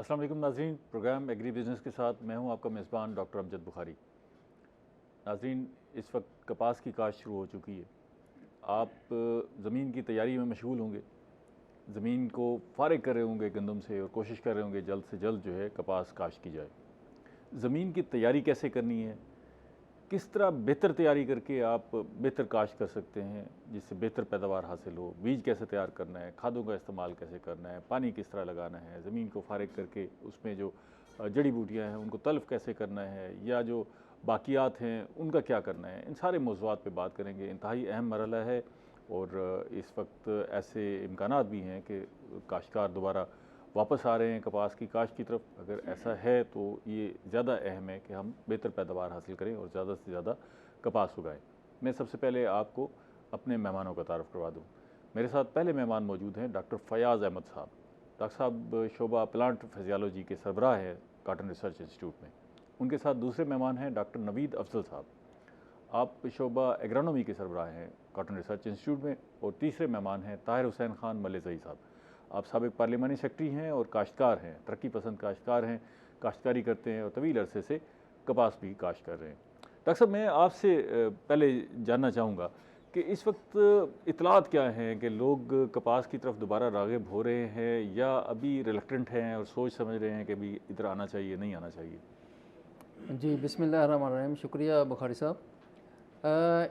अस्सलाम वालेकुम नाज़रीन, प्रोग्राम एग्री बिज़नेस के साथ मैं हूं आपका मेज़बान डॉक्टर अमजद बुखारी। नाज़रीन, इस वक्त कपास की काश्त शुरू हो चुकी है। आप ज़मीन की तैयारी में मशगूल होंगे, ज़मीन को फारिग कर रहे होंगे गंदम से और कोशिश कर रहे होंगे जल्द से जल्द जो है कपास काश्त की जाए। ज़मीन की तैयारी कैसे करनी है, किस तरह बेहतर तैयारी करके आप बेहतर काश्त कर सकते हैं जिससे बेहतर पैदावार हासिल हो, बीज कैसे तैयार करना है, खादों का इस्तेमाल कैसे करना है, पानी किस तरह लगाना है, ज़मीन को फारिग करके उसमें जो जड़ी बूटियाँ हैं उनको तल्फ़ कैसे करना है, या जो बाकियात हैं उनका क्या करना है, इन सारे मौज़ूआत पे बात करेंगे। इंतहाई अहम मरहला है और इस वक्त ऐसे इम्कानात भी हैं कि काश्तकार दोबारा वापस आ रहे हैं कपास की काश्त की तरफ। अगर ऐसा है तो ये ज़्यादा अहम है कि हम बेहतर पैदावार हासिल करें और ज़्यादा से ज़्यादा कपास उगाएं। मैं सबसे पहले आपको अपने मेहमानों का तारफ़ करवा दूँ। मेरे साथ पहले मेहमान मौजूद हैं डॉक्टर फ़याज़ अहमद साहब। डॉक्टर साहब शोबा प्लांट फिजियोलॉजी के सरबराह हैं कॉटन रिसर्च इंस्टीट्यूट में। उनके साथ दूसरे मेहमान हैं डॉक्टर नवीद अफजल साहब। आप शोबा एग्रोनॉमी के सरबराह हैं कॉटन रिसर्च इंस्टीट्यूट में। और तीसरे मेहमान हैं ताहिर हुसैन खान मलेज़ई साहब। आप साबिक़ पार्लिमानी सेक्रेटरी हैं और काश्तकार हैं, तरक्की पसंद काश्तकार हैं, काश्तकारी करते हैं और तवील अरसे से कपास भी काश्त कर रहे हैं। डॉक्टर साहब, मैं आपसे पहले जानना चाहूँगा कि इस वक्त इतलात क्या हैं कि लोग कपास की तरफ दोबारा राग़िब हो रहे हैं या अभी रिलक्टेंट हैं और सोच समझ रहे हैं कि अभी इधर आना चाहिए, नहीं आना चाहिए? जी, बिस्मिल्लाहिर्रहमानिर्रहीम। शुक्रिया बुखारी साहब।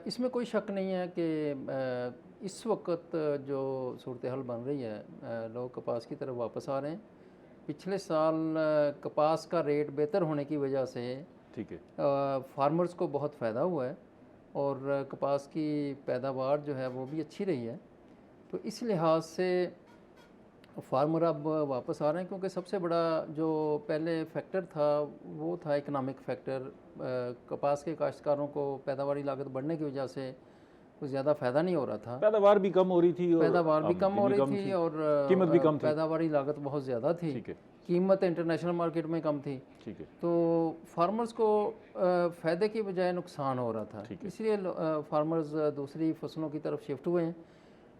इसमें कोई शक नहीं है कि इस वक्त जो सूरत हाल बन रही है, लोग कपास की तरफ वापस आ रहे हैं। पिछले साल कपास का रेट बेहतर होने की वजह से ठीक है। फार्मर्स को बहुत फ़ायदा हुआ है और कपास की पैदावार जो है वो भी अच्छी रही है। तो इस लिहाज से फार्मर अब वापस आ रहे हैं, क्योंकि सबसे बड़ा जो पहले फैक्टर था वो था इकनॉमिक फैक्टर। कपास के काश्तकारों को पैदावारी लागत बढ़ने की वजह से कुछ ज़्यादा फ़ायदा नहीं हो रहा था। पैदावार भी कम हो रही थी और पैदावार भी कम आमदनी हो भी रही कम थी थी, और कीमत भी कम थी। पैदावारी लागत बहुत ज़्यादा थी। ठीक है। कीमत इंटरनेशनल मार्केट में कम थी। ठीक है। तो फार्मर्स को फ़ायदे की बजाय नुकसान हो रहा था, ठीक है। इसलिए फार्मर्स दूसरी फसलों की तरफ शिफ्ट हुए हैं।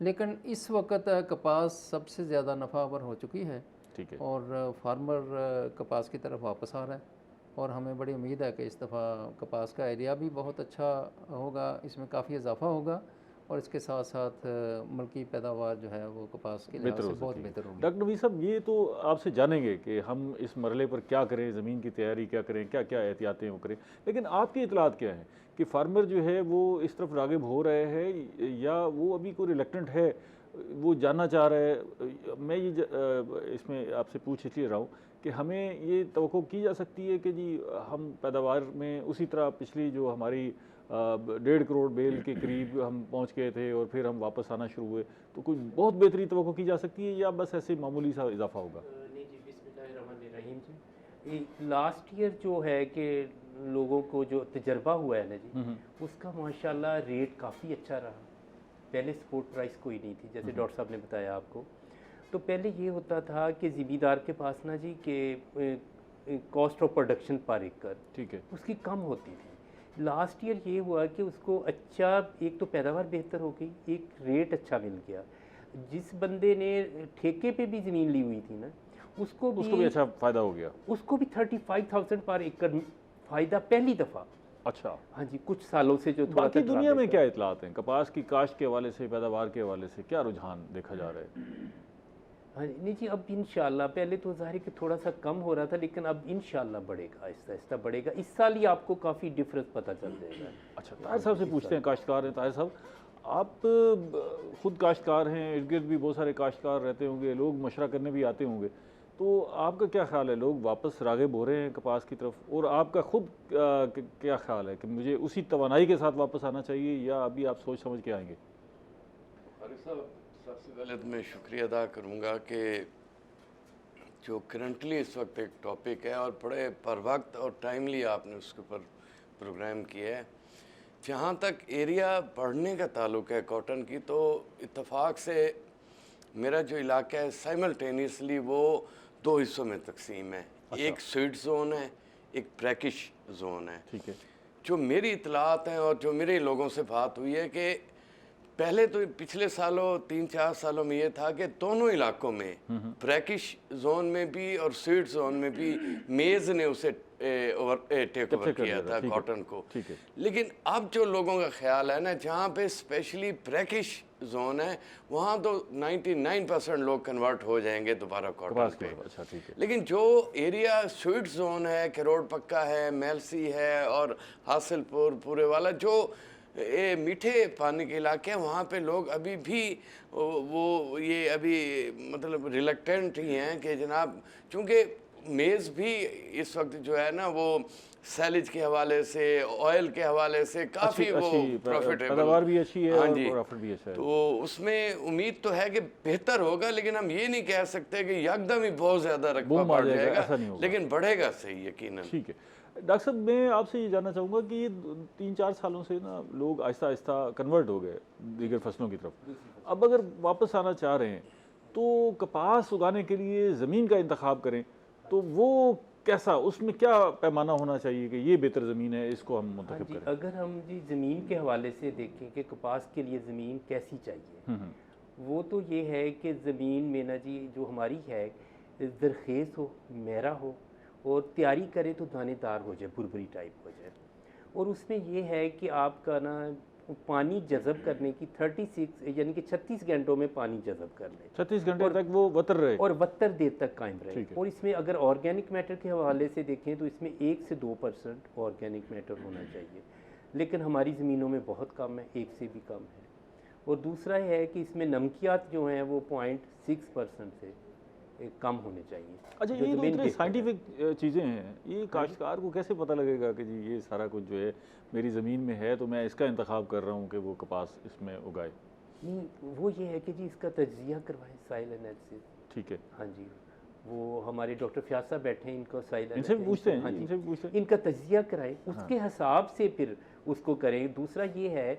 लेकिन इस वक्त कपास सबसे ज़्यादा नफ़ावर हो चुकी है। ठीक है। और फार्मर कपास की तरफ वापस आ रहा है और हमें बड़ी उम्मीद है कि इस दफ़ा कपास का एरिया भी बहुत अच्छा होगा, इसमें काफ़ी इजाफा होगा और इसके साथ साथ मुल्की पैदावार जो है वो कपास के लिहाज बेहतर से हो बहुत सकेगी। बेहतर होगी। डॉक्टर नबी साहब, ये तो आपसे जानेंगे कि हम इस मरहले पर क्या करें, ज़मीन की तैयारी क्या करें, क्या क्या एहतियातें वो करें, लेकिन आपकी इतलात क्या हैं कि फार्मर जो है वो इस तरफ राग़िब हो रहे हैं या वो अभी कोई रिलक्टेंट है, वो जानना चाह रहा है? मैं ये इसमें आपसे पूछ इसलिए रहा हूँ कि हमें ये तवक्को की जा सकती है कि जी हम पैदावार में उसी तरह पिछली जो हमारी 1.5 करोड़ बेल के करीब हम पहुँच गए थे और फिर हम वापस आना शुरू हुए, तो कोई बहुत बेहतरी तवक्को की जा सकती है या बस ऐसे मामूली सा इजाफा होगा? नहीं जी, बिस्मिल्लाहिर्रहमानिर्रहीम जी। लास्ट ईयर जो है कि लोगों को जो तजर्बा हुआ है ना जी, उसका माशाल्लाह रेट काफ़ी अच्छा रहा। पहले सपोर्ट प्राइस कोई नहीं थी, जैसे डॉक्टर साहब ने बताया आपको। तो पहले ये होता था कि ज़मींदार के पास ना जी कि कॉस्ट ऑफ प्रोडक्शन पर एकड़, ठीक है, उसकी कम होती थी। लास्ट ईयर ये हुआ कि उसको अच्छा, एक तो पैदावार बेहतर हो गई, एक रेट अच्छा मिल गया। जिस बंदे ने ठेके पे भी ज़मीन ली हुई थी ना, उसको भी अच्छा फ़ायदा हो गया। उसको भी 35,000 पर एकड़ फ़ायदा पहली दफ़ा। अच्छा, हाँ जी, कुछ सालों से जो थोड़ा बाकी सा दुनिया में क्या इतलात हैं कपास की काश्त के हवाले से, पैदावार के हवाले से क्या रुझान देखा जा रहा है? हाँ जी, नहीं जी, अब इंशाल्लाह, पहले तो ज़ाहिर है कि थोड़ा सा कम हो रहा था, लेकिन अब इंशाल्लाह बढ़ेगा, आहिस्ता आहिस्ता बढ़ेगा। इस साल ही आपको काफ़ी डिफरेंस पता चल जाएगा। अच्छा, ताहिर साहब से पूछते हैं, काश्तकार हैं ताहिर साहब, आप खुद काश्तकार हैं, इर्द गिर्द भी बहुत सारे काश्तकार रहते होंगे, लोग मशवरा करने भी आते होंगे, तो आपका क्या ख्याल है, लोग वापस राग़िब हो रहे हैं कपास की तरफ? और आपका खुद क्या ख्याल है कि मुझे उसी तवानाई के साथ वापस आना चाहिए या अभी आप सोच समझ के आएंगे? साहब, सबसे पहले तो मैं शुक्रिया अदा करूँगा कि जो करंटली इस वक्त एक टॉपिक है और बड़े पर वक्त और टाइमली आपने उसके ऊपर प्रोग्राम किया है। जहाँ तक एरिया बढ़ने का ताल्लुक है कॉटन की, तो इत्तेफाक से मेरा जो इलाका है साइमल्टेनियसली वो 2 हिस्सों में तकसीम है। अच्छा। एक स्वीट जोन है, एक ब्रैकिश जोन है। ठीक है। जो मेरी इतलात हैं और जो मेरे लोगों से बात हुई है कि पहले तो पिछले सालों 3-4 सालों में ये था कि दोनों इलाकों में ब्रैकिश जोन में भी और स्वीट जोन में भी मेज ने उसे टेक ओवर किया था कॉटन को। लेकिन अब जो लोगों का ख्याल है ना, जहाँ पे स्पेशली ब्रैकिश जोन है वहाँ तो 99% लोग कन्वर्ट हो जाएंगे दोबारा कॉटन पे। अच्छा, ठीक है। लेकिन जो एरिया स्वीट जोन है, करोड़ पक्का है, मेलसी है और हासिलपुर पूरे वाला, जो ये मीठे पानी के इलाके हैं, वहाँ पे लोग अभी भी वो ये अभी मतलब रिलक्टेंट ही हैं कि जनाब, चूँकि मेज़ भी इस वक्त जो है ना वो सैलिज के हवाले से, ऑयल के हवाले से काफ़ी वो प्रॉफिटेबल, पैदावार भी अच्छी है हाँ और जी, प्रॉफिट भी अच्छा है। तो उसमें उम्मीद तो है कि बेहतर होगा, लेकिन हम ये नहीं कह सकते कि यकदम ही बहुत ज़्यादा रकबा बढ़ जाएगा, लेकिन बढ़ेगा सही यकीनन। ठीक है डॉक्टर साहब, मैं आपसे ये जानना चाहूँगा कि ये 3-4 सालों से ना लोग आहिस्ता आहिस्ता कन्वर्ट हो गए दीगर फसलों की तरफ। अब अगर वापस आना चाह रहे हैं तो कपास उगाने के लिए ज़मीन का इंतखाब करें तो वो कैसा, उसमें क्या पैमाना होना चाहिए कि ये बेहतर ज़मीन है, इसको हम मुंतखब करें? अगर हम जी ज़मीन के हवाले से देखें कि कपास के लिए ज़मीन कैसी चाहिए, वो तो ये है कि ज़मीन में ना जी जो हमारी है ज़रखेज़ हो, मेरा हो और तैयारी करें तो दानेदार हो जाए, बुरबरी टाइप हो जाए। और उसमें ये है कि आपका ना पानी जज़ब करने की 36 यानी कि 36 घंटों में पानी जज़ब कर ले, 36 घंटे तक वो वतर रहे और वत्तर देर तक कायम रहे। और इसमें अगर ऑर्गेनिक मैटर के हवाले से देखें तो इसमें 1 से 2% ऑर्गेनिक मैटर होना चाहिए, लेकिन हमारी ज़मीनों में बहुत कम है, 1 से भी कम है। और दूसरा है कि इसमें नमकियात जो हैं वो 0.6% से कम होने चाहिए। अच्छा, ये तो इतनी साइंटिफिक चीज़ें हैं, ये काश्तकार को कैसे पता लगेगा कि जी ये सारा कुछ जो है मेरी ज़मीन में है तो मैं इसका इंतखाब कर रहा हूँ कि वो कपास इसमें उगाए? नहीं, वो ये है कि जी इसका तज्जिया करवाएं, साइल एनालिसिस। ठीक है, हाँ जी, वो हमारे डॉक्टर फ्याज साहब बैठे हैं, इनको साइल इनसे भी पूछते हैं। हाँ जी, इनसे भी पूछते हैं, इनका तज्जिया कराएं, उसके हिसाब से फिर उसको करें। दूसरा ये है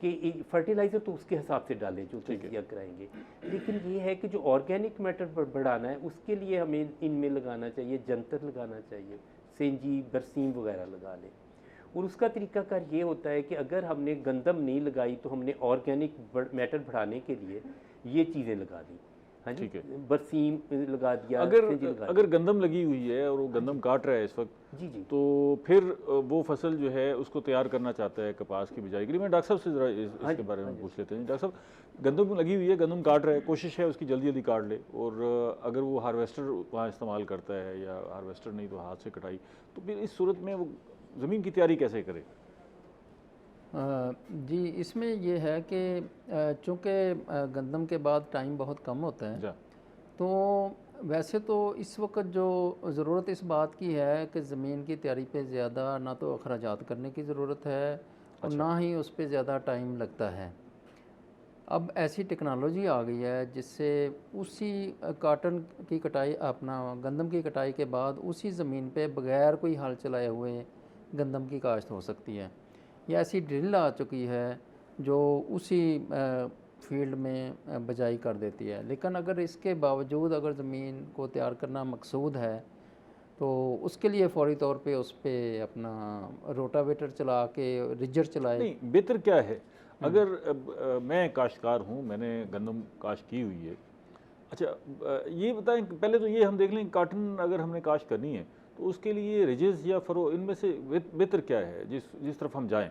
कि फर्टिलाइज़र तो उसके हिसाब से डालें जो तजिया कराएंगे, लेकिन ये है कि जो ऑर्गेनिक मैटर बढ़ाना है उसके लिए हमें इनमें लगाना चाहिए, जंतर लगाना चाहिए, सेंजी बरसीम वगैरह लगा लें। और उसका तरीकाकार ये होता है कि अगर हमने गंदम नहीं लगाई तो हमने ऑर्गेनिक मैटर बढ़ाने के लिए ये चीज़ें लगा दी। हाँ जी, बरसीम लगा दिया। अगर गंदम लगी हुई है और वो गंदम काट रहा है इस वक्त, जी जी, तो फिर वो फसल जो है उसको तैयार करना चाहता है कपास की बिजाई के लिए। मैं डॉक्टर साहब से ज़रा इसके बारे में पूछ लेते हैं। डॉक्टर साहब, गंदम लगी हुई है, गंदम काट रहा है, कोशिश है उसकी जल्दी जल्दी काट ले, और अगर वो हार्वेस्टर वहाँ इस्तेमाल करता है या हार्वेस्टर नहीं तो हाथ से कटाई, तो फिर इस सूरत में वो ज़मीन की तैयारी कैसे करे? जी, इसमें ये है कि चूँकि गंदम के बाद टाइम बहुत कम होता है, तो वैसे तो इस वक्त जो ज़रूरत इस बात की है कि ज़मीन की तैयारी पे ज़्यादा ना तो अखराजात करने की ज़रूरत है और ना ही उस पर ज़्यादा टाइम लगता है। अब ऐसी टेक्नोलॉजी आ गई है जिससे उसी काटन की कटाई, अपना गंदम की कटाई के बाद उसी ज़मीन पे बग़ैर कोई हल चलाए हुए गंदम की काश्त हो सकती है। या ऐसी ड्रिल आ चुकी है जो उसी फील्ड में बजाई कर देती है। लेकिन अगर इसके बावजूद अगर ज़मीन को तैयार करना मकसूद है तो उसके लिए फ़ौरी तौर पे उस पर अपना रोटावेटर चला के रिजर चलाए। नहीं, बेहतर क्या है अगर मैं काश्तकार हूँ, मैंने गंदम काश्त की हुई है। अच्छा, ये बताएं पहले तो ये हम देख लें, काटन अगर हमने काश्त करनी है तो उसके लिए रिजेस या फरो, इनमें से बेहतर क्या है जिस तरफ हम जाएं?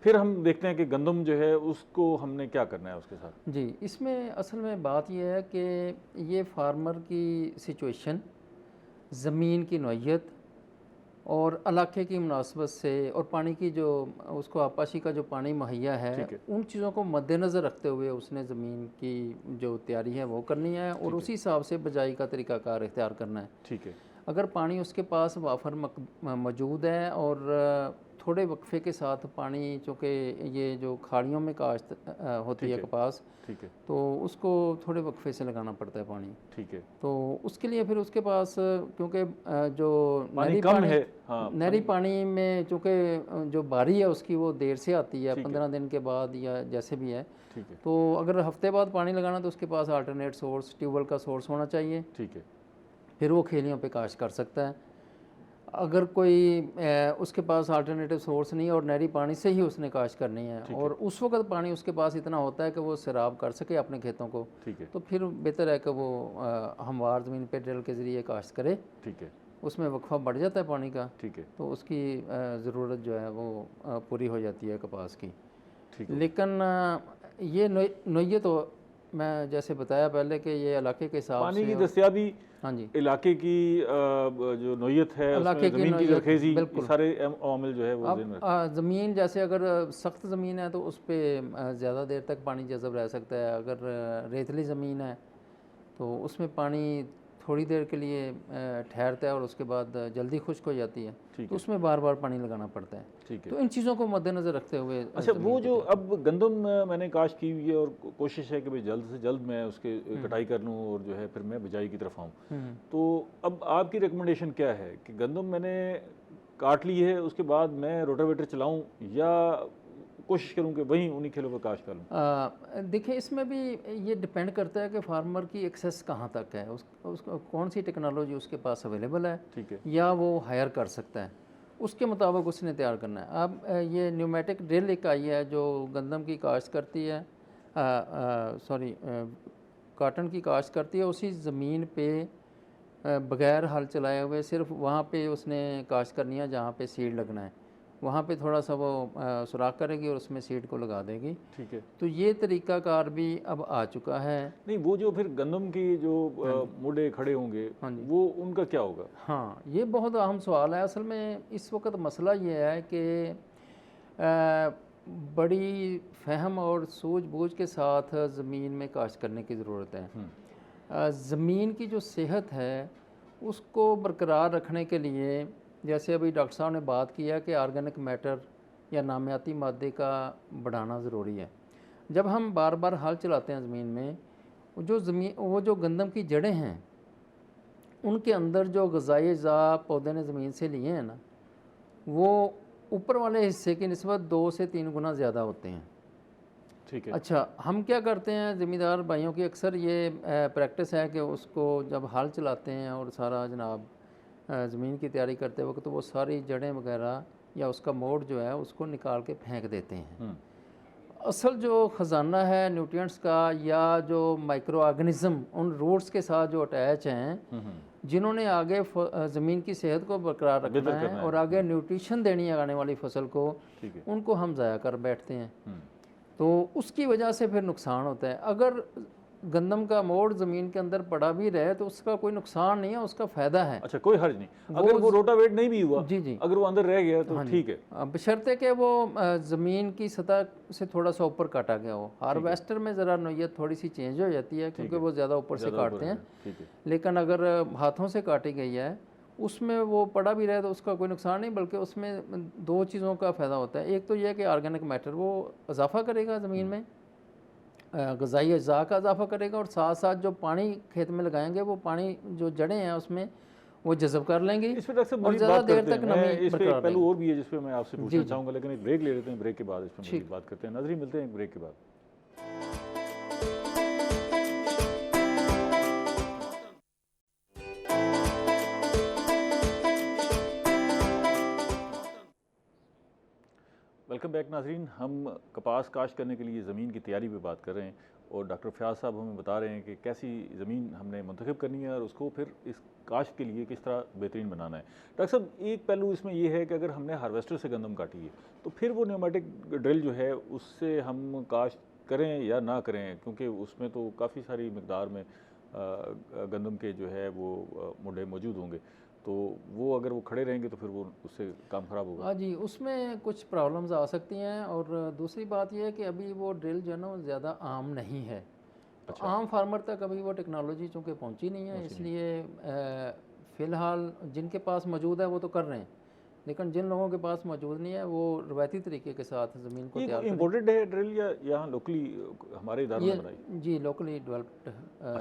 फिर हम देखते हैं कि गंदम जो है उसको हमने क्या करना है उसके साथ। जी, इसमें असल में बात यह है कि ये फार्मर की सिचुएशन, ज़मीन की नौइयत और इलाके की मुनासबत से और पानी की जो उसको आपाशी का जो पानी मुहैया है, उन चीज़ों को मद्देनज़र रखते हुए उसने ज़मीन की जो तैयारी है वो करनी है और उसी हिसाब से बजाई का तरीक़ाकार इख्तियार करना है। ठीक है, अगर पानी उसके पास वाफर मौजूद है और थोड़े वक्फे के साथ पानी, चूँकि ये जो खाड़ियों में काश्त होती है कपास, ठीक है, तो उसको थोड़े वक्फे से लगाना पड़ता है पानी। ठीक है, तो उसके लिए फिर उसके पास, क्योंकि जो पानी कम है, नहरी पानी में चूँकि जो बारी है उसकी वो देर से आती है, 15 दिन के बाद या जैसे भी है। ठीक है, तो अगर हफ्ते बाद पानी लगाना तो उसके पास अल्टरनेट सोर्स, ट्यूबवेल का सोर्स होना चाहिए। ठीक है, फिर वो खेलियों पे काश्त कर सकता है। अगर कोई उसके पास अल्टरनेटिव सोर्स नहीं है और नहरी पानी से ही उसने काश्त करनी है और उस वक्त पानी उसके पास इतना होता है कि वो सैराब कर सके अपने खेतों को, ठीक है, तो फिर बेहतर है कि वो हमवार ज़मीन पे ड्रिल के ज़रिए काश्त करे। ठीक है, उसमें वक्फा बढ़ जाता है पानी का, ठीक है, तो उसकी ज़रूरत जो है वो पूरी हो जाती है कपास की। ठीक है। लेकिन ये नोयत तो मैं जैसे बताया पहले कि ये इलाके के हिसाब पानी की से, दस्तयाबी, हाँ जी, इलाके की जो नोयत है, इलाके उसमें की ज़मीन की नोयत, जरखेज़ी, ये बिल्कुल। सारे अवामिल जो है वो ज़हन में रखें। अब ज़मीन जैसे अगर सख्त ज़मीन है तो उस पर ज़्यादा देर तक पानी जज़ब रह सकता है। अगर रेतली ज़मीन है तो उसमें पानी थोड़ी देर के लिए ठहरता है और उसके बाद जल्दी खुश्क हो जाती है, ठीक तो उसमें बार बार पानी लगाना पड़ता है। ठीक है। तो इन चीज़ों को मद्देनज़र रखते हुए अच्छा, वो जो अब गंदम मैंने काश्त की हुई है और कोशिश है कि भाई जल्द से जल्द मैं उसके कटाई कर लूँ और जो है फिर मैं बिजाई की तरफ आऊँ, तो अब आपकी रिकमेंडेशन क्या है कि गंदम मैंने काट ली है, उसके बाद मैं रोटावेटर चलाऊँ या कोशिश करूँ कि वहीं उन्हीं खेलों पर काश्त कर लूँ? देखिए, इसमें भी ये डिपेंड करता है कि फार्मर की एक्सेस कहाँ तक है, उसको कौन सी टेक्नोलॉजी उसके पास अवेलेबल है, ठीक है, या वो हायर कर सकता है, उसके मुताबिक उसने तैयार करना है। अब ये न्यूमेटिक ड्रिल एक आई है जो गंदम की काश्त करती है, सॉरी काटन की काश्त करती है उसी ज़मीन पे बग़ैर हल चलाए हुए, सिर्फ वहाँ पे उसने काश्त करनी है जहाँ पे सीड लगना है, वहाँ पे थोड़ा सा वो सुराख करेगी और उसमें सीड को लगा देगी। ठीक है। तो ये तरीक़ाकार भी अब आ चुका है। नहीं, वो जो फिर गंदम की जो मुडे खड़े होंगे, हाँ जी, वो उनका क्या होगा? हाँ, ये बहुत अहम सवाल है। असल में इस वक्त मसला ये है कि बड़ी फहम और सूझबूझ के साथ ज़मीन में काश्त करने की ज़रूरत है। ज़मीन की जो सेहत है उसको बरकरार रखने के लिए, जैसे अभी डॉक्टर साहब ने बात किया कि ऑर्गेनिक मैटर या नामियाती मादे का बढ़ाना ज़रूरी है। जब हम बार बार हल चलाते हैं ज़मीन में, वो जो गंदम की जड़ें हैं उनके अंदर जो ग़िज़ाई अज़्ज़ा पौधे ने ज़मीन से लिए हैं ना, वो ऊपर वाले हिस्से की निस्बत 2 से 3 गुना ज़्यादा होते हैं। ठीक है। अच्छा, हम क्या करते हैं, ज़मींदार भाइयों की अक्सर ये प्रैक्टिस है कि उसको जब हल चलाते हैं और सारा जनाब ज़मीन की तैयारी करते वक्त, तो वो सारी जड़ें वगैरह या उसका मोड़ जो है उसको निकाल के फेंक देते हैं। असल जो ख़जाना है न्यूट्रिएंट्स का या जो माइक्रो ऑर्गेनिज़म उन रूट्स के साथ जो अटैच हैं, जिन्होंने आगे ज़मीन की सेहत को बरकरार रखना है और आगे न्यूट्रिशन देनी है आने वाली फसल को, उनको हम ज़ाया कर बैठते हैं। तो उसकी वजह से फिर नुकसान होता है। अगर गंदम का मोड़ ज़मीन के अंदर पड़ा भी रहे तो उसका कोई नुकसान नहीं है, उसका फ़ायदा है। अच्छा, कोई हर्ज नहीं अगर वो रोटावेट नहीं भी हुआ, जी, अगर वो अंदर रह गया तो ठीक है, बशर्ते कि वो ज़मीन की सतह से थोड़ा सा ऊपर काटा गया हो। हार्वेस्टर में ज़रा नोयत थोड़ी सी चेंज हो जाती है क्योंकि वो ज़्यादा ऊपर से काटते हैं, लेकिन अगर हाथों से काटी गई है उसमें वो पड़ा भी रहे तो उसका कोई नुकसान नहीं, बल्कि उसमें 2 चीज़ों का फ़ायदा होता है। एक तो यह कि ऑर्गेनिक मैटर वो इजाफ़ा करेगा ज़मीन में, ग़िज़ाई अज़्ज़ा का इजाफ़ा करेगा, और साथ साथ जो पानी खेत में लगाएंगे वो पानी जो जड़ें हैं उसमें वो जज़ब कर लेंगे इस पर डॉक्टर साहब और ज़्यादा देर तक नमी इस पे एक पहलू और भी है जिस पे मैं आपसे पूछना जी। चाहूँगा, लेकिन एक ब्रेक ले लेते हैं, ब्रेक के बाद इस पर मज़ीद बात करते हैं। नाज़रीन, मिलते हैं एक ब्रेक के बाद। वेलकम बैक नाज़रीन। हम कपास काश्त करने के लिए ज़मीन की तैयारी पे बात कर रहे हैं और डॉक्टर फ़याज़ साहब हमें बता रहे हैं कि कैसी ज़मीन हमने मुंतखब करनी है और उसको फिर इस काश्त के लिए किस तरह बेहतरीन बनाना है। डॉक्टर साहब, एक पहलू इसमें यह है कि अगर हमने हार्वेस्टर से गंदम काटी है तो फिर वो न्यूमेटिक ड्रिल जो है उससे हम काश्त करें या ना करें, क्योंकि उसमें तो काफ़ी सारी मकदार में गंदम के जो है वो मुडे मौजूद होंगे, तो वो अगर वो खड़े रहेंगे तो फिर वो उससे काम ख़राब होगा। हाँ जी, उसमें कुछ प्रॉब्लम्स आ सकती हैं। और दूसरी बात यह है कि अभी वो ड्रिल जो है ना वो ज़्यादा आम नहीं है। तो आम फार्मर तक अभी वो टेक्नोलॉजी चूँकि पहुँची नहीं है, इसलिए फ़िलहाल जिनके पास मौजूद है वो तो कर रहे हैं, लेकिन जिन लोगों के पास मौजूद नहीं है वो रवायती तरीके के साथ ज़मीन को तैयार करें। इम्पोर्टेड है ड्रिल या यहाँ लोकली हमारे इदारों में बनाई? जी, लोकली डेवलप्ड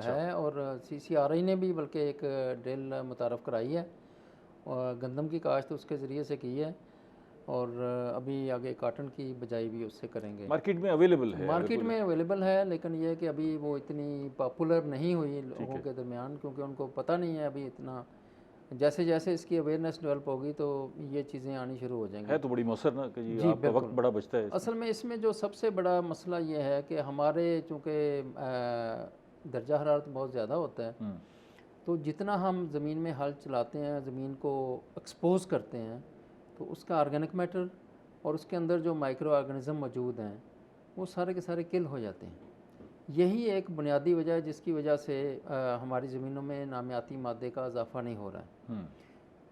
है, और CCRI ने भी बल्कि एक ड्रिल मुतारफ़ कराई है और गंदम की काश्त उसके ज़रिए से की है, और अभी आगे काटन की बजाई भी उससे करेंगे। मार्केट में अवेलेबल है? मार्केट में अवेलेबल है, लेकिन यह कि अभी वो इतनी पॉपुलर नहीं हुई लोगों के दरमियान, क्योंकि उनको पता नहीं है अभी इतना जैसे जैसे इसकी अवेयरनेस डेवलप होगी तो ये चीज़ें आनी शुरू हो जाएंगी। है तो बड़ी मौसर ना कि जी, जी आपका वक्त बिल्कुल। बड़ा बचता है इसमें। असल में इसमें जो सबसे बड़ा मसला ये है कि हमारे चूँकि दर्जा हरारत बहुत ज़्यादा होता है, तो जितना हम ज़मीन में हल चलाते हैं, ज़मीन को एक्सपोज करते हैं, तो उसका ऑर्गेनिक मैटर और उसके अंदर जो माइक्रो ऑर्गेनिज़म मौजूद हैं वो सारे के सारे किल हो जाते हैं। यही एक बुनियादी वजह है जिसकी वजह से हमारी ज़मीनों में नामियाती मादे का इजाफ़ा नहीं हो रहा है।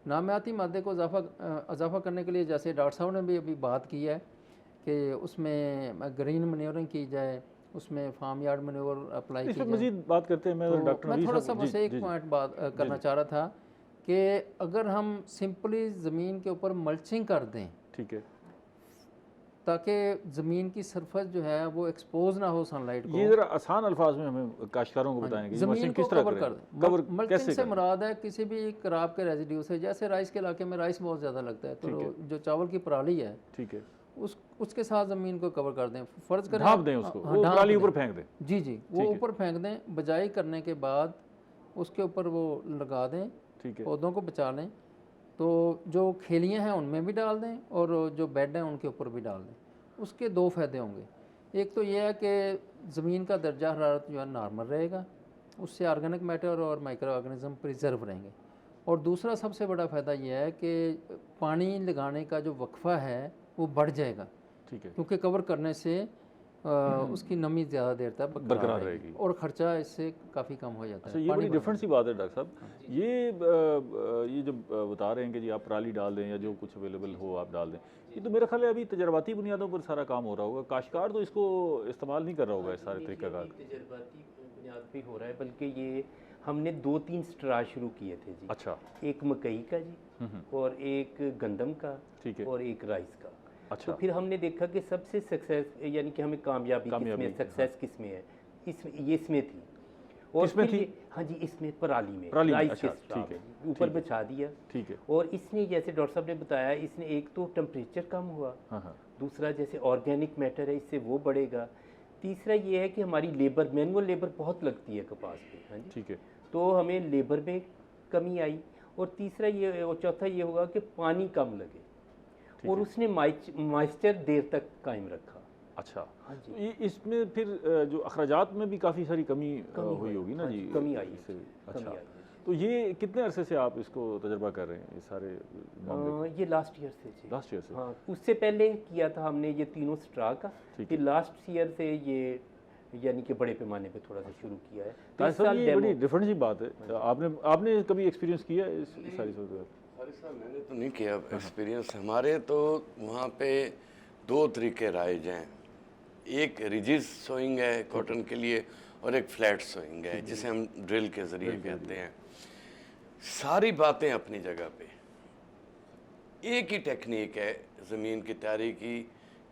नामियाती मादे को इजाफ़ा करने के लिए जैसे डॉक्टर साहब ने भी अभी बात की है कि उसमें ग्रीन मैन्योरिंग की जाए, उसमें फार्म यार्ड मैन्योर अप्लाई की इस पर जाए। मजीद बात करते हैं। मैं तो डॉक्टर मैं नबी थोड़ा साहब- सा जी, बस एक जी, जी। पॉइंट बात करना चाह रहा था कि अगर हम सिंपली ज़मीन के ऊपर मल्चिंग कर दें ठीक है, ताकि ज़मीन की सरफेस जो है वो एक्सपोज ना हो सनलाइट को। ये ज़रा आसान अल्फाज में हमें काश्तकारों को बताएं कि ये ज़मीन मल्चिंग को किस तरह कवर करें? कर दें। कवर मल्चिंग कैसे से करें? मुराद है किसी भी कराब के रेजिड्यू से, जैसे राइस के इलाके में राइस बहुत ज़्यादा लगता है, तो जो चावल की पराली है ठीक है, उसके साथ ज़मीन को कवर कर दें। फ़र्ज़ करें ढाँप दें उसको, हाँ, वो ढाँप पराली दें। ऊपर फेंक दें। जी जी, वो ऊपर फेंक दें, बजाई करने के बाद उसके ऊपर वो लगा दें, ठीक है, पौधों को बचा लें। तो जो खेलियाँ हैं उनमें भी डाल दें और जो बेड हैं उनके ऊपर भी डाल दें। उसके दो फ़ायदे होंगे। एक तो ये है कि ज़मीन का दर्जा हरारत जो है नॉर्मल रहेगा, उससे ऑर्गेनिक मैटर और माइक्रो ऑर्गेनिज़म प्रिजर्व रहेंगे। और दूसरा सबसे बड़ा फ़ायदा ये है कि पानी लगाने का जो वक्फा है वो बढ़ जाएगा, ठीक है, क्योंकि कवर करने से उसकी नमी ज़्यादा देर तक बरकरार रहेगी और ख़र्चा इससे काफ़ी कम हो जाता अच्छा, है। ये बड़ी डिफरेंट सी बात है डॉक्टर साहब। ये जो बता रहे हैं कि जी आप पराली डाल दें या जो कुछ अवेलेबल हो आप डाल दें, ये तो मेरा ख्याल है अभी तजर्बाती बुनियादों पर सारा काम हो रहा होगा। काश्तकार तो इसको इस्तेमाल नहीं कर रहा होगा इस सारे तरीक़ाकार। तजर्बाती बुनियाद पे हो रहा है, बल्कि ये हमने 2-3 स्ट्रा शुरू किए थे जी। अच्छा, एक मकई का जी और एक गंदम का ठीक है, और एक राइस का। अच्छा, तो फिर हमने देखा कि सबसे सक्सेस यानी कि हमें कामयाबी किसमें, सक्सेस किसमें है, इसमें थी। और किसमें फिर थी? हाँ जी, इसमें पराली में, पराली में, राइस अच्छा, के स्ट्रा ठीक है, में ऊपर बिछा दिया। ठीक है, और इसने जैसे डॉक्टर साहब ने बताया, इसने एक तो टेम्परेचर कम हुआ, हाँ हाँ, दूसरा जैसे ऑर्गेनिक मैटर है इससे वो बढ़ेगा, तीसरा ये है कि हमारी लेबर, मैनुअल लेबर बहुत लगती है कपास पे। हाँ जी, ठीक है, तो हमें लेबर में कमी आई। और तीसरा ये और चौथा ये होगा कि पानी कम लगे और उसने मॉइस्चर देर तक कायम रखा। अच्छा। हाँ जी, तो ये इसमें फिर जो अखराजात में भी काफ़ी सारी कमी हुई होगी ना हाँ जी? कमी आई है, इससे। कमी अच्छा, आई है। तो ये कितने अरसे से आप इसको तजर्बा कर रहे हैं, ये सारे मामले? ये लास्ट ईयर से जी। लास्ट ईयर से? हाँ, उससे पहले किया था हमने ये तीनों स्ट्रा का, ठीक फिर लास्ट ईयर से ये यानी कि बड़े पैमाने पे थोड़ा सा शुरू किया है। तो ताहिर इस साहब साल ये बड़ी डेमो डिफरेंट सी बात है। आपने कभी एक्सपीरियंस किया है इस सारी चीज़? फारिस साहब मैंने तो नहीं किया एक्सपीरियंस। हमारे तो वहाँ पे 2 तरीके राइज हैं, एक रिजिड सोइंग है कॉटन के लिए और एक फ्लैट सोइंग है जिसे हम ड्रिल के ज़रिए कहते हैं। सारी बातें अपनी जगह पे, एक ही टेक्निक है ज़मीन की तैयारी की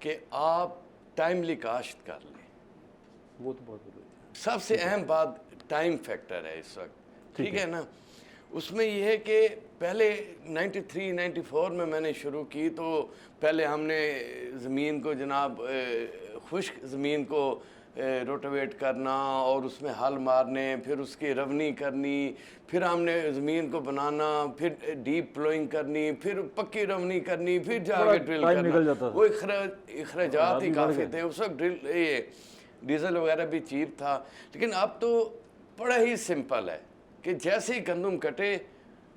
कि आप टाइमली काश्त कर लें। वो तो बहुत ज़रूरी है। सबसे अहम बात टाइम फैक्टर है इस वक्त, ठीक है ना। उसमें यह है कि पहले 93-94 में मैंने शुरू की तो पहले हमने ज़मीन को जनाब खुश्क ज़मीन को रोटेवेट करना और उसमें हल मारने, फिर उसकी रवनी करनी, फिर हमने ज़मीन को बनाना, फिर डीप प्लोइंग करनी, फिर पक्की रवनी करनी, फिर जाके ड्रिल करना। वो अखराजात ही काफ़ी थे उस वक्त। ड्रिल ये डीजल वगैरह भी चीप था। लेकिन अब तो बड़ा ही सिंपल है कि जैसे ही गंदम कटे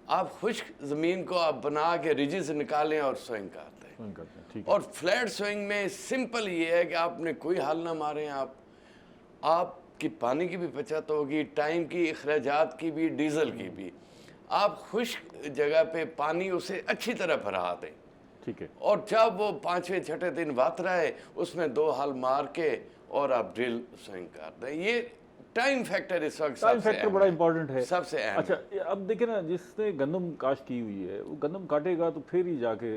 आप खुश्क ज़मीन को आप बना के रिजिड से निकालें और सोइंग करते हैं। और फ्लैट सोइंग में सिंपल ये है कि आपने कोई हल ना मारें, आपकी पानी की भी बचत होगी, टाइम की, अखराजात की भी, डीजल की भी। आप खुश्क जगह पे पानी उसे अच्छी तरह भरा दें, ठीक है, और जब वो 5वें 6ठे दिन बात रहे उसमें 2 हल मार के और आप ड्रिल स्विंग कर दें। ये टाइम फैक्टर इस वक्त टाइम फैक्टर बड़ा इंपॉर्टेंट है, सबसे अहम। अच्छा, अब देखिए ना, जिसने गंदम काश्त की हुई है वो गंदम काटेगा तो फिर ही जाके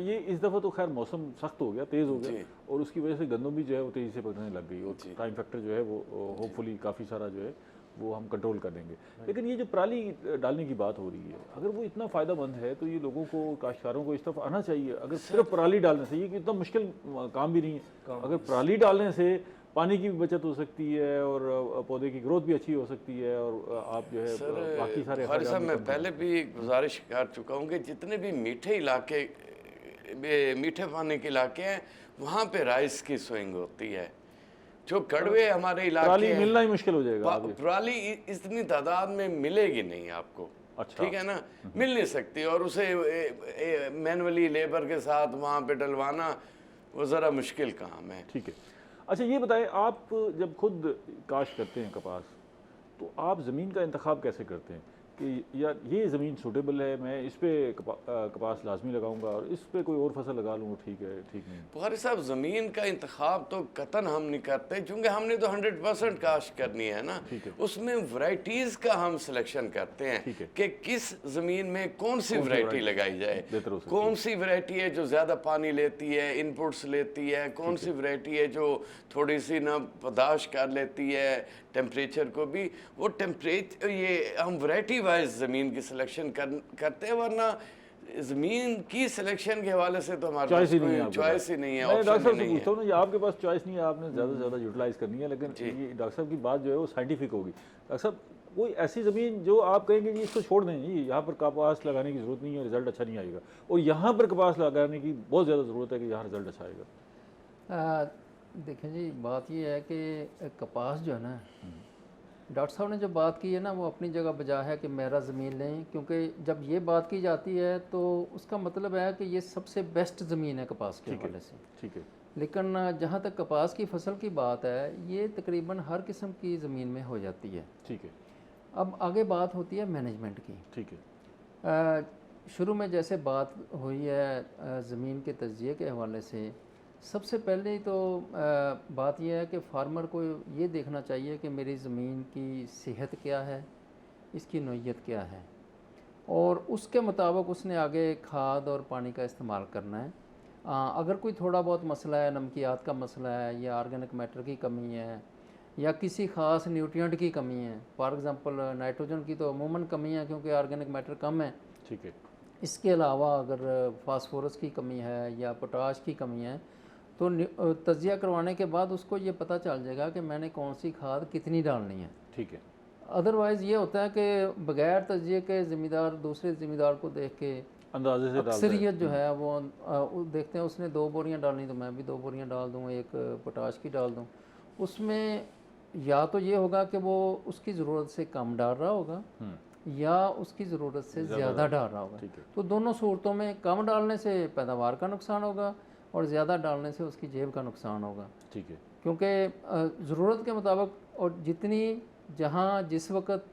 ये इस दफ़ा तो खैर मौसम सख्त हो गया, तेज़ हो गया, और उसकी वजह से गंदम भी जो है वो तेज़ी से पकने लग गई, और टाइम फैक्टर जो है वो होपफुली काफ़ी सारा जो है वो हम कंट्रोल कर देंगे। लेकिन ये जो पराली डालने की बात हो रही है, अगर वो इतना फ़ायदेमंद है तो ये लोगों को, काश्तकारों को इस तरफ आना चाहिए। अगर सिर्फ पराली डालने से, ये इतना मुश्किल काम भी नहीं है, अगर पराली डालने से पानी की भी बचत हो सकती है और पौधे की ग्रोथ भी अच्छी हो सकती है और आप जो है बाकी सारे बुखारी साहब, अखराजात भी मैं कम पहले कर भी गुजारिश कर चुका हूँ कि जितने भी मीठे इलाके, मीठे पानी के इलाके हैं, वहाँ पे राइस की सोइंग होती है। जो कड़वे हमारे इलाके पराली हैं, मिलना ही मुश्किल हो जाएगा आगे। पराली इतनी तादाद में मिलेगी नहीं आपको। अच्छा। ठीक है ना, मिल नहीं सकती, और उसे मैनुअली लेबर के साथ वहाँ पे डलवाना वो ज़रा मुश्किल काम है। ठीक है। अच्छा ये बताएं, आप जब खुद काश्त करते हैं कपास, तो आप ज़मीन का इंतखाब कैसे करते हैं कि यार ये ज़मीन सूटेबल है, मैं इस पे कपास लाजमी लगाऊंगा और इस पे कोई और फसल लगा लूँ, ठीक है ठीक नहीं? बुखारी साहब, ज़मीन का इंतखाब तो कतन हम नहीं करते, क्योंकि हमने तो 100% काश्त करनी है ना। ठीक है। उसमें वैरायटीज़ का हम सिलेक्शन करते हैं ठीक है। कि किस ज़मीन में कौन सी वैरायटी लगाई जाए, बेहतर हो सकती कौन सी वैरायटी है जो ज़्यादा पानी लेती है, इनपुट्स लेती है, कौन सी वैरायटी है जो थोड़ी सी ना बर्दाश्त कर लेती है टेम्परेचर को भी। वो टेम्परेचर, ये हम वैरायटी वाइज ज़मीन की सिलेक्शन करते हैं, वरना ज़मीन की सिलेक्शन के हवाले से तो हमारे चॉइस पास ही नहीं है, कोई चॉइस ही नहीं है, मैं डॉक्टर ऑप्शन साहब ही से नहीं पूछता है। हूँ ना, ये आपके पास चॉइस नहीं है, आपने ज़्यादा से ज़्यादा यूटिलाइज करनी है, लेकिन ये डॉक्टर साहब की बात जो है वो साइंटिफिक होगी। डॉक्टर साहब, कोई ऐसी ज़मीन जो आप कहेंगे जी इसको छोड़ दें, जी यहाँ पर कपास लगाने की ज़रूरत नहीं है, रिज़ल्ट अच्छा नहीं आएगा, और यहाँ पर कपास लगाने की बहुत ज़्यादा ज़रूरत है कि यहाँ रिज़ल्ट अच्छा आएगा? देखें जी, बात ये है कि कपास जो है ना, डॉक्टर साहब ने जो बात की है ना, वो अपनी जगह बजा है कि मेरा ज़मीन लें, क्योंकि जब ये बात की जाती है तो उसका मतलब है कि ये सबसे बेस्ट ज़मीन है कपास के हवाले से। ठीक है। लेकिन जहाँ तक कपास की फसल की बात है, ये तकरीबन हर किस्म की ज़मीन में हो जाती है। ठीक है। अब आगे बात होती है मैनेजमेंट की। ठीक है। शुरू में जैसे बात हुई है ज़मीन के तज्ज़िये के हवाले से, सबसे पहले तो बात यह है कि फार्मर को ये देखना चाहिए कि मेरी ज़मीन की सेहत क्या है, इसकी नौइयत क्या है, और उसके मुताबिक उसने आगे खाद और पानी का इस्तेमाल करना है। अगर कोई थोड़ा बहुत मसला है, नमकियात का मसला है, या ऑर्गेनिक मैटर की कमी है, या किसी ख़ास न्यूट्रिएंट की कमी है, फॉर एग्ज़ाम्पल नाइट्रोजन की तो अमूमन कमी है क्योंकि ऑर्गेनिक मैटर कम है। ठीक है। इसके अलावा अगर फास्फोरस की कमी है या पोटाश की कमी है, तो तज्जिया करवाने के बाद उसको ये पता चल जाएगा कि मैंने कौन सी खाद कितनी डालनी है। ठीक है। अदरवाइज़ ये होता है कि बगैर तज्जिए के ज़मींदार दूसरे ज़मींदार को देख के अंदाजे से अक्सरियत जो है वो देखते हैं उसने 2 बोरियां डालनी तो मैं भी 2 बोरियां डाल दूँ, एक पोटाश की डाल दूँ। उसमें या तो ये होगा कि वो उसकी ज़रूरत से कम डाल रहा होगा या उसकी ज़रूरत से ज़्यादा डाल रहा होगा। तो दोनों सूरतों में कम डालने से पैदावार का नुकसान होगा और ज़्यादा डालने से उसकी जेब का नुकसान होगा। ठीक है। क्योंकि ज़रूरत के मुताबिक और जितनी जहाँ जिस वक्त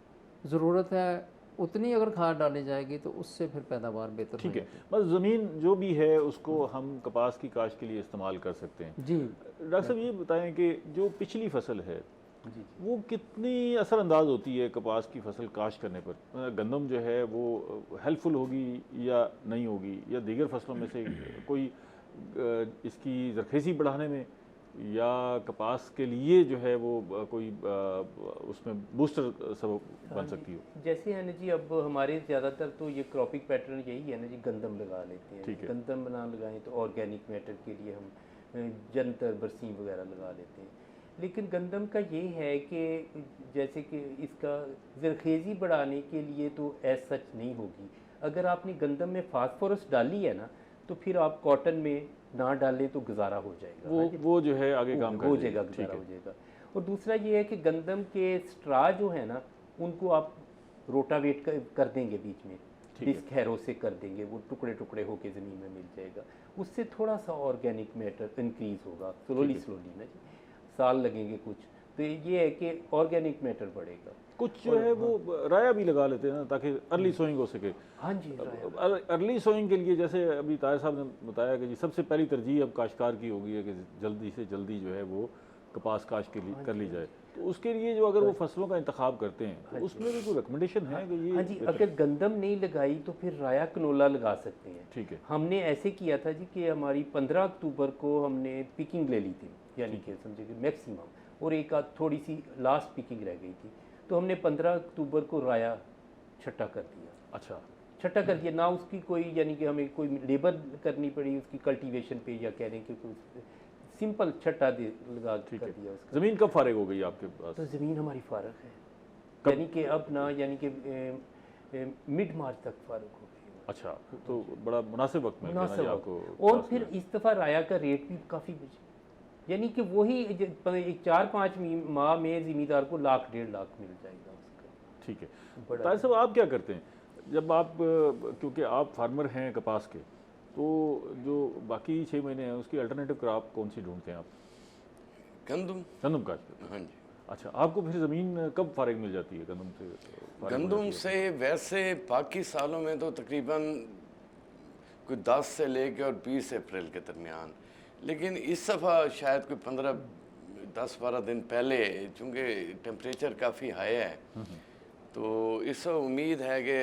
ज़रूरत है उतनी अगर खाद डाली जाएगी तो उससे फिर पैदावार बेहतर ठीक है। होगी। बस ज़मीन जो भी है उसको हम कपास की काश्त के लिए इस्तेमाल कर सकते हैं। जी डॉक्टर साहब ये बताएं कि जो पिछली फसल है जी वो कितनी असरअंदाज होती है कपास की फसल काश्त करने पर? गंदम जो है वो हेल्पफुल होगी या नहीं होगी, या दीगर फसलों में से कोई इसकी ज़रखेज़ी बढ़ाने में, या कपास के लिए जो है वो कोई उसमें बूस्टर सबब बन सकती हो? जैसे है ना जी, अब हमारे ज़्यादातर तो ये क्रॉपिंग पैटर्न यही है ना जी, गंदम लगा लेते हैं। ठीक है। गंदम ना लगाएं तो ऑर्गेनिक मैटर के लिए हम जंतर बरसीम वगैरह लगा लेते हैं। लेकिन गंदम का ये है कि जैसे कि इसका ज़रखेज़ी बढ़ाने के लिए तो एज सच नहीं होगी। अगर आपने गंदम में फास्फोरस डाली है ना, तो फिर आप कॉटन में ना डालें तो गुजारा हो जाएगा। वो जो है आगे काम हो जाएगा, गुजारा हो जाएगा। और दूसरा ये है कि गंदम के स्ट्रा जो है ना, उनको आप रोटावेट कर देंगे बीच में, डिस्क हैरो से कर देंगे, वो टुकड़े टुकड़े होके ज़मीन में मिल जाएगा। उससे थोड़ा सा ऑर्गेनिक मैटर इंक्रीज़ होगा, स्लोली ना जी, साल लगेंगे कुछ। तो ये है कि ऑर्गेनिक मैटर बढ़ेगा। कुछ जो है वो राया भी लगा लेते हैं ना ताकि अर्ली सोइंग हो सके। हाँ जी, अर्ली सोइंग के लिए जैसे अभी ताहिर साहब ने बताया कि जी सबसे पहली तरजीह अब काश्तकार की होगी है कि जल्दी से जल्दी जो है वो कपास काश्त के लिए कर ली जाए। तो उसके लिए जो अगर वो फसलों का इंतखाब करते हैं तो उसमें भी कोई रिकमेंडेशन है कि ये? हाँ जी, अगर गंदम नहीं लगाई तो फिर राया कनोला लगा सकते हैं। ठीक है। हमने ऐसे किया था जी कि हमारी 15 अक्टूबर को हमने पिकिंग ले ली थी, यानी कि समझे कि मैक्सिमम, और एक आध थोड़ी सी लास्ट पिकिंग रह गई थी, तो हमने 15 अक्टूबर को राया छट्टा कर दिया। अच्छा, छट्टा कर दिया ना, उसकी कोई यानी कि हमें कोई लेबर करनी पड़ी उसकी कल्टीवेशन पे, या कह रहे हैं कि सिंपल छट्टा दे लगा ठीक कर है। दिया उसका। ज़मीन कब फारिग हो गई आपके पास? तो ज़मीन हमारी फारग है, कब? यानी कि अब ना, यानी कि मिड मार्च तक फारग हो गई। अच्छा, तो बड़ा मुनासिब वक्त मिल गया ना जी मुनासिब आपको। वक्त। और फिर इस दफ़ा राया का रेट भी काफ़ी बचे, यानी कि वही 4-5 माह में ज़मींदार को 1,00,000-1.5 लाख मिल जाएगा उसका। ठीक है। बड़ा ताहिर साहब, आप क्या करते हैं जब आप, क्योंकि आप फार्मर हैं कपास के, तो जो बाकी 6 महीने हैं उसकी अल्टरनेटिव क्रॉप कौन सी ढूंढते हैं आप? गंदम। गंदम काश्त करते हैं। हाँ जी। अच्छा, आपको फिर ज़मीन कब फारिग मिल जाती है गंदम से? फारिग हो गंदम जाती है? से वैसे बाकी सालों में तो तकरीबन कोई 10 से लेके और 20 अप्रैल के दरमियान, लेकिन इस दफ़ा शायद कोई 10-12 दिन पहले, चूँकि टेम्परेचर काफ़ी हाई है, तो इस उम्मीद है कि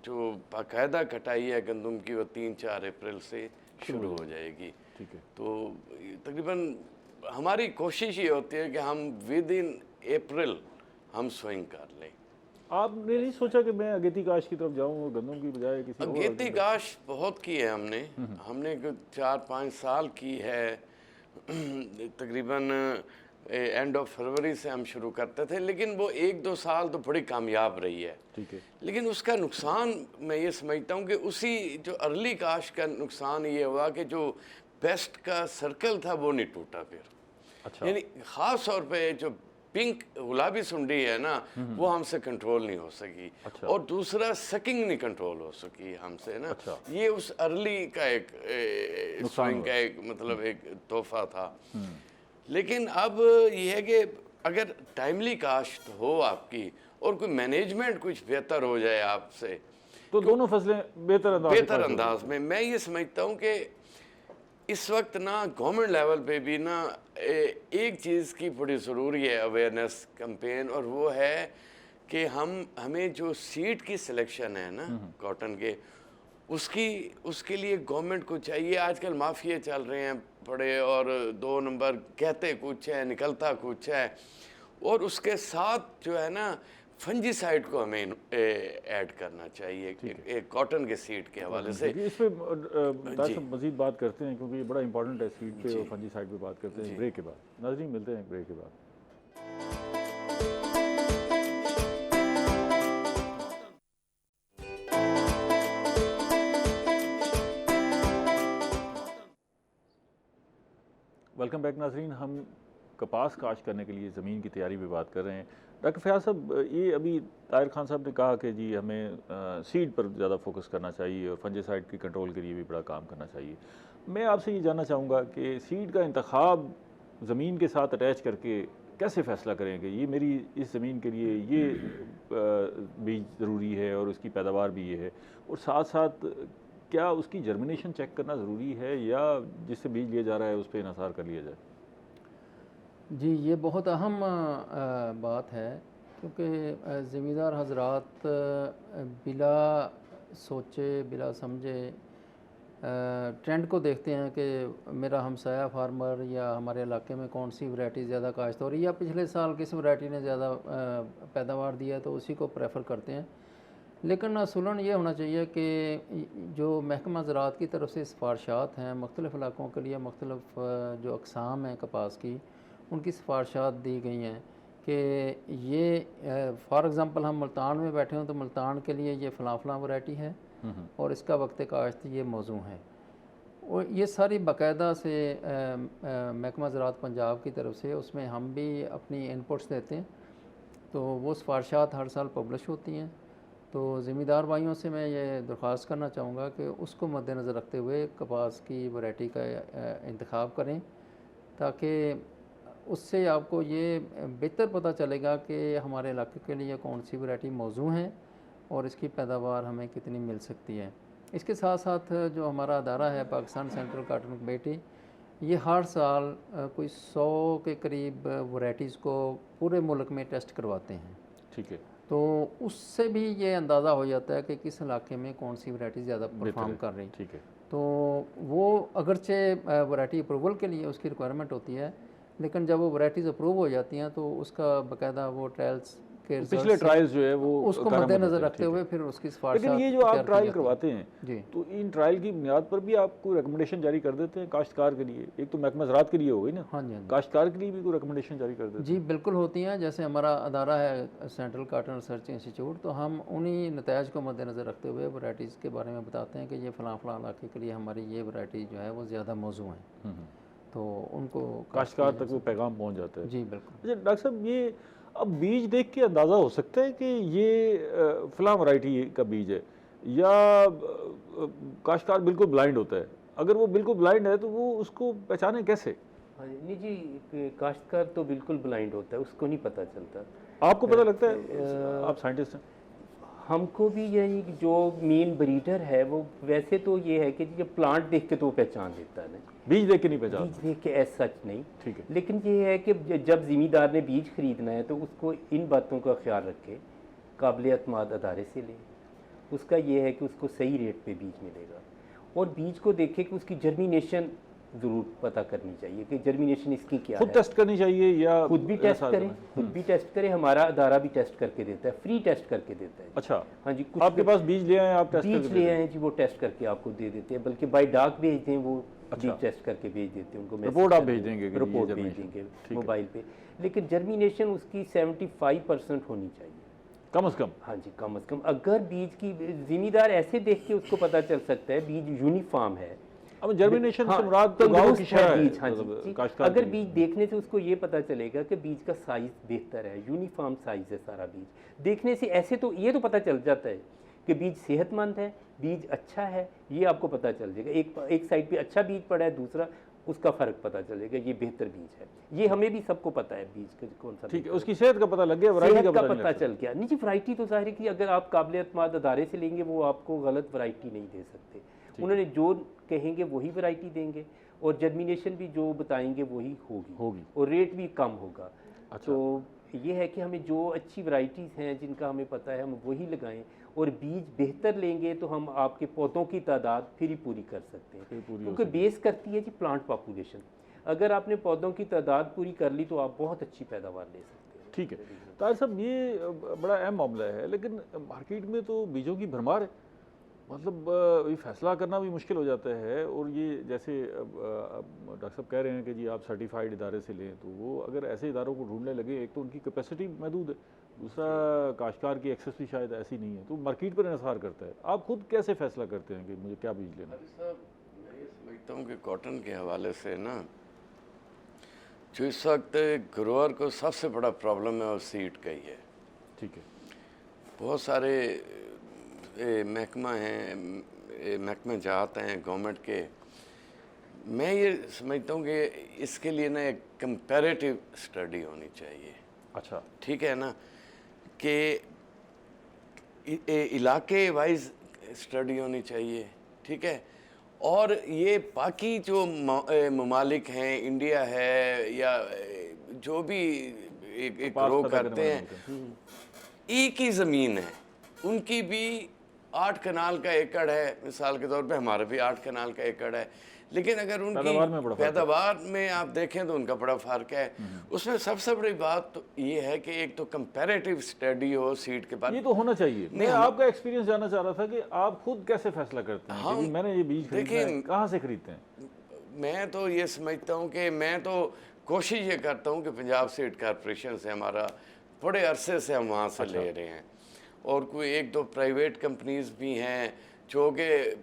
जो बाकायदा कटाई है गंदम की वो 3-4 अप्रैल से शुरू हो जाएगी। ठीक है। तो तकरीबन हमारी कोशिश ये होती है कि हम विद इन अप्रैल हम सोइंग कर लें। आपने नहीं सोचा कि मैं अगेती काश की तरफ जाऊं और गंदम की बजाय किसी और अगेती काश बहुत की है हमने 4-5 साल की है। तकरीबन एंड ऑफ फरवरी से हम शुरू करते थे, लेकिन वो 1-2 साल तो बड़ी कामयाब रही है। ठीक है। लेकिन उसका नुकसान मैं ये समझता हूँ कि उसी जो अर्ली काश का नुकसान ये हुआ कि जो बेस्ट का सर्कल था वो नहीं टूटा फिर। अच्छा। यानी ख़ास तौर पे जो पिंक गुलाबी सुंडी है ना, वो हमसे कंट्रोल नहीं हो सकी। अच्छा। और दूसरा सकिंग नहीं कंट्रोल हो सकी हमसे ना। अच्छा। ये उस अर्ली का एक स्वइंग का एक मतलब एक तोहफा था। लेकिन अब ये है कि अगर टाइमली काश्त हो आपकी और कोई मैनेजमेंट कुछ बेहतर हो जाए आपसे, तो दोनों फसलें बेहतर अंदाज में मैं ये समझता हूँ कि इस वक्त ना गवर्नमेंट लेवल पे भी ना एक चीज़ की बड़ी ज़रूरी है, अवेयरनेस कैंपेन, और वो है कि हमें जो सीड की सिलेक्शन है ना कॉटन के, उसके लिए गवर्नमेंट को चाहिए। आजकल माफिया चल रहे हैं बड़े, और 2 नंबर कहते कुछ है निकलता कुछ है, और उसके साथ जो है ना फंजीसाइड को हमें ऐड करना चाहिए एक कॉटन के सीड के हवाले से। इस पे मजीद बात करते हैं, क्योंकि ये बड़ा इंपॉर्टेंट है। सीड पे और फंजीसाइड पे बात करते हैं ब्रेक के बाद। नाज़रीन, मिलते हैं ब्रेक के बाद। वेलकम बैक नाज़रीन। हम कपास काश्त करने के लिए ज़मीन की तैयारी पे बात कर रहे हैं। डॉक्टर फयाज साहब, ये अभी ताहिर खान साहब ने कहा कि जी हमें सीड पर ज़्यादा फोकस करना चाहिए और फंजीसाइड की कंट्रोल के लिए भी बड़ा काम करना चाहिए। मैं आपसे ये जानना चाहूँगा कि सीड का इंतखाब ज़मीन के साथ अटैच करके कैसे फ़ैसला करें कि ये मेरी इस ज़मीन के लिए ये बीज ज़रूरी है और उसकी पैदावार भी ये है, और साथ साथ क्या उसकी जर्मिनेशन चेक करना ज़रूरी है या जिससे बीज लिया जा रहा है उस पर इन्हिसार कर लिया जाए? जी, ये बहुत अहम बात है, क्योंकि ज़मींदार हजरात बिला सोचे बिला समझे ट्रेंड को देखते हैं कि मेरा हमसाया फार्मर या हमारे इलाके में कौन सी वैरायटी ज़्यादा काश्त हो रही है या पिछले साल किस वैरायटी ने ज़्यादा पैदावार दिया है, तो उसी को प्रेफर करते हैं। लेकिन असूलन ये होना चाहिए कि जो महकमा ज़राअत की तरफ से सिफारशात हैं मुख्तलिफ़ इलाकों के लिए, मुख्तलिफ़ जो अक़साम हैं कपास की, उनकी सिफारशात दी गई हैं कि ये फॉर एग्ज़ाम्पल हम मुल्तान में बैठे हों तो मुल्तान के लिए ये फ़लाँ वैरायटी है और इसका वक्त काश्त ये मौजू है। और ये सारी बाकायदा से महकमा ज़राअत पंजाब की तरफ से, उसमें हम भी अपनी इनपुट्स देते हैं, तो वो सिफारशात हर साल पब्लिश होती हैं। तो ज़मींदार भाइयों से मैं ये दरख्वास्त करना चाहूँगा कि उसको मद्देनज़र रखते हुए कपास की वैरायटी का इंतखाब करें, ताकि उससे आपको ये बेहतर पता चलेगा कि हमारे इलाके के लिए कौन सी वैरायटी मौजू है और इसकी पैदावार हमें कितनी मिल सकती है। इसके साथ साथ जो हमारा अदारा है पाकिस्तान सेंट्रल कॉटन कमेटी, ये हर साल कोई 100 के करीब वैरायटीज़ को पूरे मुल्क में टेस्ट करवाते हैं। ठीक है। तो उससे भी ये अंदाज़ा हो जाता है कि किस इलाके में कौन सी वैरायटी ज़्यादा परफॉर्म कर रही। ठीक है। तो वो अगरचे वैरायटी अप्रूवल के लिए उसकी रिक्वायरमेंट होती है, लेकिन जब वो वैराइटीज़ अप्रूव हो जाती हैं तो उसका बाकायदा वो ट्रायल्स के पिछले results ट्रायल्स जो है वो उसको कारगर मद्देनजर होते हैं, रखते ठीक हुए है। फिर उसकी सिफारिश लेकिन ये जो आप ट्रायल जी करवाते हैं तो इन ट्रायल की बुनियाद पर भी आप कोई रिकमेंडेशन जारी कर देते हैं काश्तकार के लिए? एक तो महकमा ज़राअत के लिए हो गई ना, हाँ जी हाँ काश्तकार के लिए भी कोई रिकमेंडेशन जारी कर देते हैं? जी बिल्कुल होती हैं। जैसे हमारा अदारा है सेंट्रल कॉटन रिसर्च इंस्टीट्यूट, तो हम उन्हीं नतायज को मद्देनज़र रखते हुए वैराइटीज़ के बारे में बताते हैं कि ये फ़लाँ फ़लाँ इलाके के लिए हमारी ये वैरायटी जो है वो ज़्यादा मौजू हैं, तो उनको काश्तकार तक वो पैगाम पहुंच जाता है। जी बिल्कुल। अच्छा डॉक्टर साहब, ये अब बीज देख के अंदाज़ा हो सकता है कि ये फलां वैरायटी का बीज है, या काश्तकार बिल्कुल ब्लाइंड होता है? अगर वो बिल्कुल ब्लाइंड है तो वो उसको पहचाने कैसे? हाँ जी, नहीं जी, काश्तकार तो बिल्कुल ब्लाइंड होता है, उसको नहीं पता चलता। आपको पता लगता है? आप साइंटिस्ट हैं। हमको भी यही जो मेन ब्रीडर है वो वैसे तो ये है कि जब प्लांट देख के तो वो पहचान लेता है ना, बीज देख के नहीं बीज पहचानते? देख के एज सच नहीं। ठीक है। लेकिन ये है कि जब ज़िमींदार ने बीज खरीदना है तो उसको इन बातों का ख्याल रखे, काबिल एतमाद अदारे से ले, उसका ये है कि उसको सही रेट पे बीज मिलेगा, और बीज को देखे कि उसकी जर्मिनेशन ज़रूर पता करनी चाहिए कि जर्मिनेशन इसकी क्या खुद है। टेस्ट करनी चाहिए या खुद भी टेस्ट ऐसा करें, खुद भी टेस्ट करें, हमारा अदारा भी टेस्ट करके देता है, फ्री टेस्ट करके देता है। अच्छा, हाँ जी, कुछ आपके पास बीज ले आए, आप टेस्ट बीज करके ले देते आए जी, वो टेस्ट करके आपको दे देते हैं, बल्कि बाय डाक भेज दें वो अच्छा। बीज टेस्ट करके भेज देते हैं उनको, रिपोर्ट आप भेज देंगे कि ये रिपोर्ट भेज germination, देंगे ठीक है। मोबाइल पे। लेकिन जर्मिनेशन उसकी 75% होनी चाहिए, कम से कम? हाँ जी, कम से कम। अगर बीज की ज़िमींदार ऐसे देख के उसको पता चल सकता है बीज यूनिफॉर्म है, अब जर्मिनेशन से हाँ, मुराद तो गाँव तंदुरुस्त की शरह है, बीज, हाँ जी, मतलब जी। काश्तकार अगर के लिए। बीज देखने से उसको ये पता चलेगा कि बीज का साइज बेहतर है, यूनिफॉर्म साइज है सारा बीज देखने से, ऐसे तो ये तो पता चल जाता है कि बीज सेहतमंद है, बीज अच्छा है, ये आपको पता चल जाएगा। एक साइड पे अच्छा बीज पड़ा है, दूसरा उसका फ़र्क पता चलेगा, ये बेहतर बीज है। ये हमें भी सबको पता है बीज का कौन सा ठीक है, बीज उसकी सेहत का पता लग गया, वैरायटी सेहत का का पता पता नहीं चल गया। नहीं जी, वैरायटी तो ज़ाहिर है कि अगर आप काबिल एतमाद अदारे से लेंगे वो आपको गलत वैरायटी नहीं दे सकते, उन्होंने जो कहेंगे वही वैरायटी देंगे, और जर्मिनेशन भी जो बताएंगे वही होगी, और रेट भी कम होगा। अच्छा। तो ये है कि हमें जो अच्छी वैरायटीज़ हैं जिनका हमें पता है हम वही लगाएं, और बीज बेहतर लेंगे तो हम आपके पौधों की तादाद फिर ही पूरी कर सकते हैं, क्योंकि बेस करती है जी प्लांट पॉपुलेशन। अगर आपने पौधों की तादाद पूरी कर ली तो आप बहुत अच्छी पैदावार ले सकते हैं। ठीक है। ताहिर साहब, ये बड़ा अहम मामला है, लेकिन मार्केट में तो बीजों की भरमार है, मतलब ये फैसला करना भी मुश्किल हो जाता है। और ये जैसे डॉक्टर साहब कह रहे हैं कि जी आप सर्टिफाइड इदारे से लें, तो वो अगर ऐसे इदारों को ढूंढने लगे, एक तो उनकी कैपेसिटी महदूद है, दूसरा काश्तकार की एक्सेस भी शायद ऐसी नहीं है, तो मार्केट पर इन्हिसार करता है। आप खुद कैसे फैसला करते हैं कि मुझे क्या बीज लेना है? साहब, मैं ये समझता हूँ कि कॉटन के हवाले से ना, जो इस वक्त ग्रोअर को सबसे बड़ा प्रॉब्लम है वो सीड का ही है। ठीक है। बहुत सारे महकमा हैं, महकमे जात हैं गवर्नमेंट के। मैं ये समझता हूँ कि इसके लिए ना एक कंपैरेटिव स्टडी होनी चाहिए। अच्छा। ठीक है ना, कि इलाके वाइज स्टडी होनी चाहिए, ठीक है। और ये बाकी जो ममालिक हैं, इंडिया है या जो भी ग्रो करते हैं, एक ही ज़मीन है, उनकी भी 8 कनाल का एकड़ है, मिसाल के तौर पे हमारा भी 8 कनाल का एकड़ है, लेकिन अगर उनकी पैदावार में आप देखें तो उनका बड़ा फ़र्क है। उसमें सबसे बड़ी बात तो ये है कि एक तो कंपैरेटिव स्टडी हो सीड के बाद। ये तो होना चाहिए। मैं आपका एक्सपीरियंस जानना चाह रहा था कि आप खुद कैसे फैसला करते हैं कि मैंने ये बीज खरीदना है, कहाँ से खरीदते हैं? मैं तो ये समझता हूँ कि मैं तो कोशिश ये करता हूँ कि पंजाब सीड कॉर्पोरेशन से हमारा बड़े अरसे से हम वहाँ से ले रहे हैं, और कोई 1-2 प्राइवेट कंपनीज भी हैं जो कि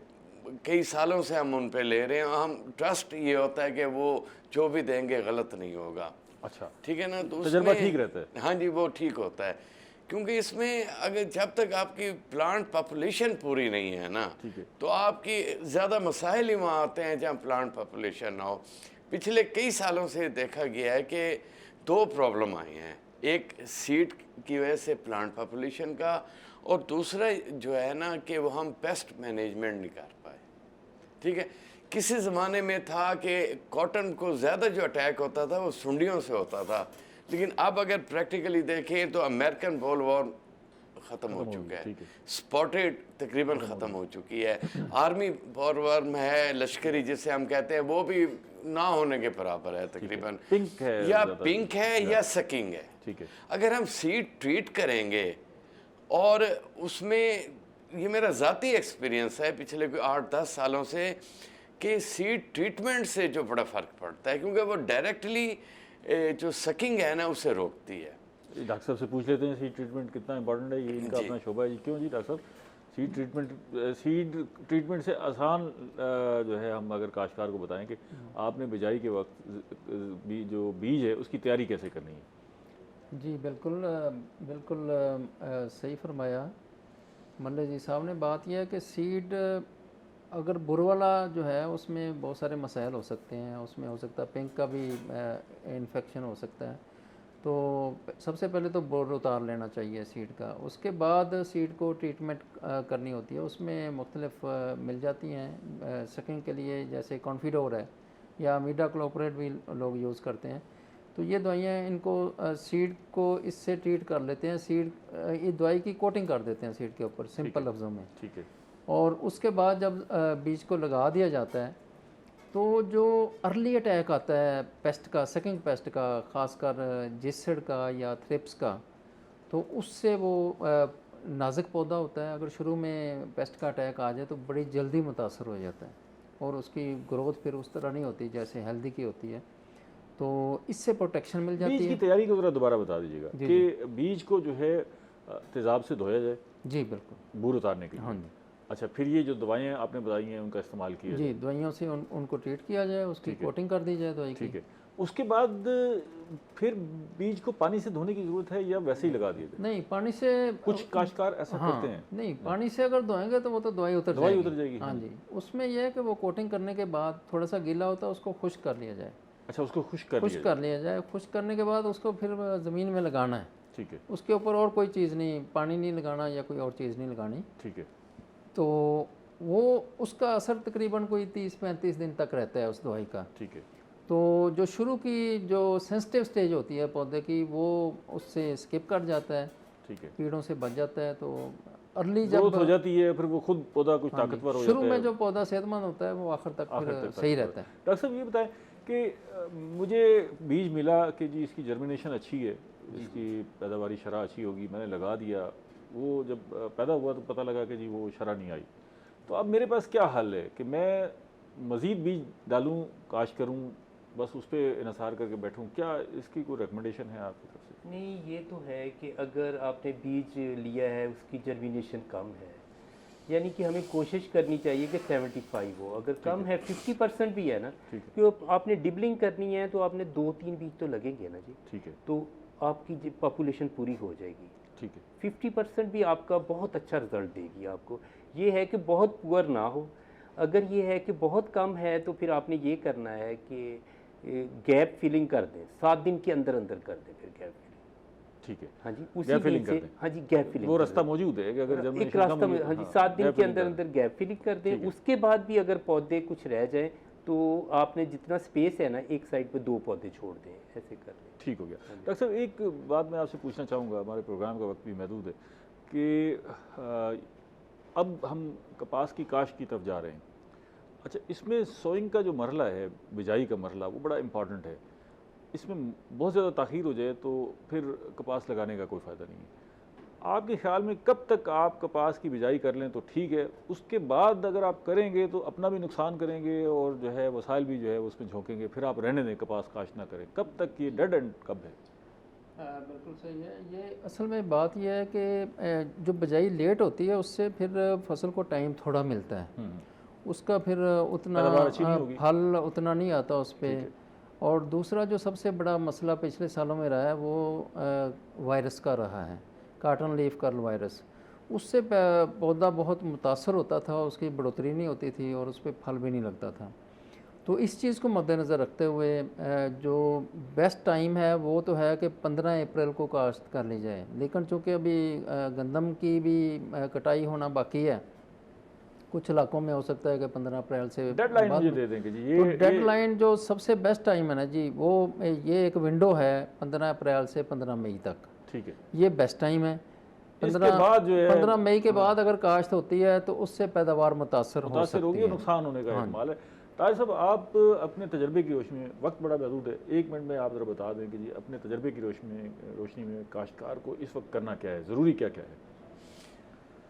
कई सालों से हम उन पे ले रहे हैं। हम ट्रस्ट ये होता है कि वो जो भी देंगे गलत नहीं होगा। अच्छा, ठीक है ना, तो तजुर्बा ठीक रहता है। हाँ जी, वो ठीक होता है, क्योंकि इसमें अगर जब तक आपकी प्लांट पॉपुलेशन पूरी नहीं है ना, तो आपकी ज़्यादा मसाइल ही वहाँ आते हैं जहाँ प्लांट पॉपुलेशन ना हो। पिछले कई सालों से देखा गया है कि 2 प्रॉब्लम आई हैं, एक सीड की वजह से प्लांट पॉपुलेशन का, और दूसरा जो है ना कि वो हम पेस्ट मैनेजमेंट नहीं कर पाए। ठीक है, किसी ज़माने में था कि कॉटन को ज़्यादा जो अटैक होता था वो सुंडियों से होता था, लेकिन अब अगर प्रैक्टिकली देखें तो अमेरिकन बोलवॉर्म ख़त्म हो चुका है, स्पॉटेड तकरीबन ख़त्म हो चुकी है, आर्मी बोलवॉर्म है, लश्करी जिसे हम कहते हैं, वो भी ना होने के बराबर है तकरीबन, पिंक है या पिंक है या सकिंग है। ठीक है। अगर हम सीड ट्रीट करेंगे, और उसमें ये मेरा ज़ाती एक्सपीरियंस है पिछले 8-10 सालों से कि सीड ट्रीटमेंट से जो बड़ा फ़र्क पड़ता है, क्योंकि वो डायरेक्टली जो सकिंग है ना उसे रोकती है। डॉक्टर साहब से पूछ लेते हैं सीड ट्रीटमेंट कितना इंपॉर्टेंट है, ये इनका जी। अपना शोबा है जी। क्यों जी डॉक्टर साहब, सीड ट्रीटमेंट से आसान जो है हम अगर काश्तकार को बताएं कि आपने बिजाई के वक्त जो बीज है उसकी तैयारी कैसे करनी है। जी बिल्कुल बिल्कुल सही फरमाया मल्ले जी साहब ने। बात यह है कि सीड अगर बुर वाला जो है उसमें बहुत सारे मसाइल हो सकते हैं, उसमें हो सकता है पिंक का भी इन्फेक्शन हो सकता है। तो सबसे पहले तो बोर उतार लेना चाहिए सीड का, उसके बाद सीड को ट्रीटमेंट करनी होती है। उसमें मुख्तलिफ मिल जाती हैं सकिंग के लिए, जैसे कॉन्फिडोर है या मीडाक्लोप्रेट भी लोग यूज़ करते हैं। तो ये दवाइयाँ इनको सीड को इससे ट्रीट कर लेते हैं। सीड ये दवाई की कोटिंग कर देते हैं सीड के ऊपर, सिंपल लफ्ज़ों में। ठीक है। और उसके बाद जब बीज को लगा दिया जाता है तो जो अर्ली अटैक आता है पेस्ट का, सकिंग पेस्ट का, ख़ासकर जिसड का या थ्रिप्स का, तो उससे वो नाजुक पौधा होता है। अगर शुरू में पेस्ट का अटैक आ जाए तो बड़ी जल्दी मुतासर हो जाता है और उसकी ग्रोथ फिर उस तरह नहीं होती जैसे हेल्दी की होती है। तो इससे प्रोटेक्शन मिल जाती बीज है। की तैयारी को ज़रा दोबारा बता दीजिएगा जी, कि बीज को जो है तेज़ाब से धोया जाए जी बिल्कुल। बूर उतारने के लिए। हाँ जी। अच्छा, फिर ये जो दवाइयाँ आपने बताई हैं उनका इस्तेमाल किया जी दवाइयों से उनको ट्रीट किया जाए, उसकी ठीक है। कोटिंग कर दी जाए दवाई की। ठीक है। उसके बाद फिर बीज को पानी से धोने की ज़रूरत है या वैसे ही लगा दिए जाए? नहीं, पानी से कुछ काश्तकार ऐसा हाँ, करते हैं। नहीं पानी से अगर धोएंगे तो वो तो दवाई उतर दवाई जाएगी। उतर जाएगी, हाँ हाँ जी। उसमें यह है कि वो कोटिंग करने के बाद थोड़ा सा गीला होता है, उसको खुश्क कर लिया जाए। अच्छा, उसको खुश्क कर खुश्क लिया कर लिया जाए। खुश्क करने के बाद उसको फिर ज़मीन में लगाना है। ठीक है। उसके ऊपर और कोई चीज़ नहीं, पानी नहीं लगाना या कोई और चीज़ नहीं लगानी। ठीक है। तो वो उसका असर तकरीबन कोई 30-35 दिन तक रहता है उस दवाई का। ठीक है। तो जो शुरू की जो सेंसिटिव स्टेज होती है पौधे की, वो उससे स्किप कर जाता है, ठीक है। कीड़ों से बच जाता है। तो अर्ली ग्रोथ जब हो जाती है, फिर वो खुद पौधा कुछ हाँ जी, ताकतवर हो शुरू जाता है। में जो पौधा सेहतमंद होता है वो आखिर तक आखिर फिर तक सही ताकतवर। रहता है। डॉक्टर साहब ये बताएं कि मुझे बीज मिला कि जी इसकी जर्मिनेशन अच्छी है, इसकी पैदावारी शरह अच्छी होगी, मैंने लगा दिया। वो जब पैदा हुआ तो पता लगा कि जी वो शरह नहीं आई। तो अब मेरे पास क्या हल है कि मैं मज़ीद बीज डालूं, काश करूं, बस उस पर इन्हिसार करके बैठूं? क्या इसकी कोई रिकमेंडेशन है आपकी तरफ से? नहीं, ये तो है कि अगर आपने बीज लिया है उसकी जर्मिनेशन कम है, यानी कि हमें कोशिश करनी चाहिए कि 75 हो। अगर कम है 50% भी है ना, ठीक है। क्योंकि आपने डिबलिंग करनी है तो आपने 2-3 बीज तो लगेंगे ना जी, ठीक है। तो आपकी पॉपुलेशन पूरी हो जाएगी। ठीक है। 50% भी आपका बहुत अच्छा रिजल्ट देगी आपको। ये है कि बहुत पुअर ना हो। अगर ये है कि बहुत कम है तो फिर आपने ये करना है कि गैप फिलिंग कर दें, 7 दिन के अंदर अंदर कर दें फिर गैप फिलिंग। ठीक है। हाँ जी, उसी गैप फिलिंग बीज कर से दें। हाँ जी गैप फिलिंग वो कर रास्ता दें। मौजूद है कि अगर एक जर्मिनेशन रास्ता कम हुई हाँ जी, हाँ, 7 दिन गैप के फिलिंग अंदर कर दें। अंदर गैप फिलिंग कर ठीक दें। है। उसके बाद भी अगर पौधे कुछ रह जाए तो आपने जितना स्पेस है ना, एक साइड पे 2 पौधे छोड़ दें, ऐसे कर लें। ठीक हो गया। डॉक्टर साहब एक बात मैं आपसे पूछना चाहूँगा, हमारे प्रोग्राम का वक्त भी महदूद है, कि अब हम कपास की काश्त की तरफ जा रहे हैं। अच्छा, इसमें सोइंग का जो मरला है, बिजाई का मरला, वो बड़ा इम्पॉर्टेंट है। इसमें बहुत ज़्यादा ताख़ीर हो जाए तो फिर कपास लगाने का कोई फ़ायदा नहीं है। आपके ख्याल में कब तक आप कपास की बिजाई कर लें तो ठीक है, उसके बाद अगर आप करेंगे तो अपना भी नुकसान करेंगे और जो है वसाइल भी जो है उसमें झोंकेंगे, फिर आप रहने दें, कपास काश्त ना करें? कब तक ये डेड एंड कब है? बिल्कुल सही है। ये असल में बात यह है कि जो बिजाई लेट होती है उससे फिर फसल को टाइम थोड़ा मिलता है, उसका फिर उतना पैदावार अच्छी नहीं होगी। फल उतना नहीं आता उस पर। और दूसरा जो सबसे बड़ा मसला पिछले सालों में रहा है वो वायरस का रहा है, काटन लीफ कर्ल वायरस। उससे पौधा बहुत मुतासर होता था, उसकी बढ़ोतरी नहीं होती थी और उस पर फल भी नहीं लगता था। तो इस चीज़ को मद्देनज़र रखते हुए जो बेस्ट टाइम है वो तो है कि 15 अप्रैल को काश्त कर ली जाए। लेकिन चूँकि अभी गंदम की भी कटाई होना बाकी है, कुछ इलाकों में हो सकता है कि 15 अप्रैल से डेडलाइन बाद मुझे में। दे देंगे जी। तो ये डेडलाइन जो सबसे बेस्ट टाइम है ना जी, वो ये एक विंडो है 15 अप्रैल से 15 मई तक। ठीक है। ये बेस्ट टाइम है। इसके बाद जो है 15 मई के बाद अगर काश्त होती है तो उससे पैदावार मुतासर हो मुतासर सकती होगी है। और नुकसान होने का एहतमाल है। ताज साहब, आप अपने तजर्बे की रोशनी में, वक्त बड़ा महदूद है, 1 मिनट में आप ज़रा बता दें कि जी अपने तजर्बे की रोशनी में काश्तकार को इस वक्त करना क्या है, ज़रूरी क्या क्या है?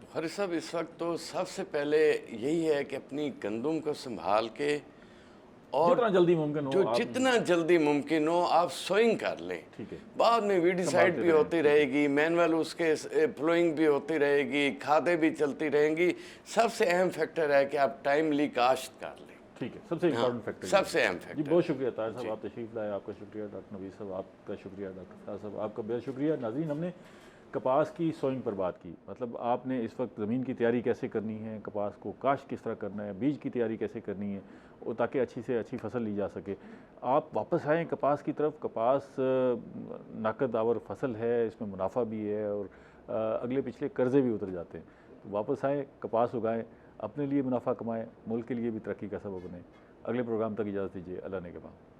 फारिस साहब, इस वक्त तो सबसे पहले यही है कि अपनी गंदम को संभाल के और जितना जल्दी मुमकिन हो जो आप, जितना जल्दी मुमकिन हो आप सोइंग कर लें। ठीक है, बाद में वीडिसाइड संभालते भी रहें, होती रहेगी, मैनुअल उसके फ्लोइंग भी होती रहेगी, खादें भी चलती रहेंगी। सबसे अहम फैक्टर है कि आप टाइमली काश्त कर लें। ठीक है, सबसे इम्पोर्टेंट फैक्टर सबसे अहम जी। फैक्टर। बहुत शुक्रिया ताज साहब, आप तशरीफ़ लाए, आपका शुक्रिया। डॉक्टर नवीद साहब आपका शुक्रिया, डॉक्टर फयाज साहब आपका बेहद शुक्रिया। नाज़रीन, हमने कपास की सोइंग पर बात की, मतलब आपने इस वक्त ज़मीन की तैयारी कैसे करनी है, कपास को काश्त किस तरह करना है, बीज की तैयारी कैसे करनी है, और ताकि अच्छी से अच्छी फसल ली जा सके। आप वापस आएँ कपास की तरफ। कपास नाकद आवर फसल है, इसमें मुनाफा भी है और अगले पिछले कर्ज़े भी उतर जाते हैं। तो वापस आएँ, कपास उगाएँ, अपने लिए मुनाफा कमाएँ, मुल्क के लिए भी तरक्की का सबब बने। अगले प्रोग्राम तक इजाज़त दीजिए। अल्लाह ने के बाद।